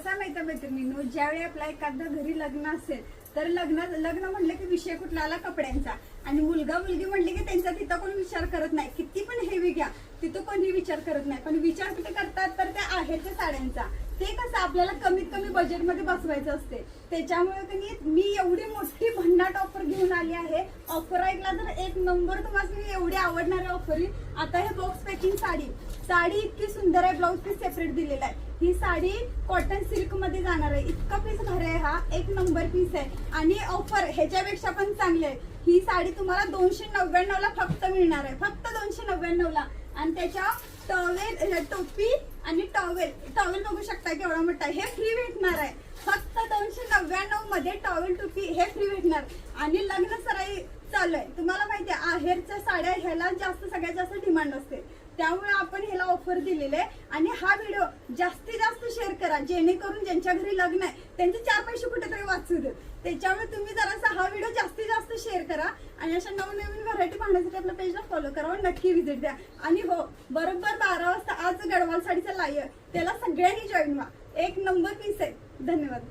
कसं माहिती मैत्रिणींनो, ज्यावेळी आपला एखादा घरी लग्न असेल तर लग्न म्हणलं की विषय कुठला आला कपड्यांचा, आणि मुलगा मुलगी म्हणले की त्यांचा तिथं कोणी विचार करत नाही. किती पण हेवी घ्या तिथं कोणी विचार करत नाही, पण विचार कुठे करतात तर त्या आहेरच्या साड्यांचा. ते कसं आपल्याला कमीत कमी बजेटमध्ये बसवायचं असते. त्याच्यामुळे मी एवढी मोठी भन्नाट ऑफर घेऊन आली आहे. ऑफर ऐकला तर एक नंबर तुम्हाला एवढी आवडणारी ऑफर. आता हे बॉक्स पॅकिंग साडी इतकी सुंदर आहे, ब्लाऊज पीस सेपरेट दिलेला आहे. ही साडी कॉटन सिल्क मध्ये जाणार आहे. इतका पीस भारी आहे, हा एक नंबर पीस आहे. आणि ऑफर ह्याच्यापेक्षा पण चांगली आहे. ही साडी तुम्हाला 299 ला फक्त मिळणार आहे, फक्त 299 ला. आणि त्याच्या टोपी आणि टॉवेल बघू शकता केवढा मोठा. हे फ्री भेटणार आहे, फक्त 299 मध्ये टॉवेल टोपी हे फ्री भेटणार. आणि लग्न सराई चालू आहे, तुम्हाला माहिती आहे आहेरच्या साड्या ह्याला सगळ्यात जास्त डिमांड असते. त्यामुळे आपण ह्याला ऑफर दिलेले आहे. आणि हा व्हिडिओ जास्तीत जास्त शेअर करा, जेणेकरून ज्यांच्या घरी लग्न आहे त्यांचे 4 पैसे कुठेतरी वाचू देत. त्याच्यामुळे तुम्ही जरासा हा व्हिडिओ जास्तीत जास्त शेअर करा. आणि अशा नवनवीन व्हरायटी पाहण्यासाठी आपल्या पेजला फॉलो करा, नक्की व्हिजिट द्या. आणि हो, बरोबर 12 वाजता आज गडवाल साडीचा लाईव्ह, त्याला सगळ्यांनी जॉईन व्हा. एक नंबर पीस आहे. धन्यवाद.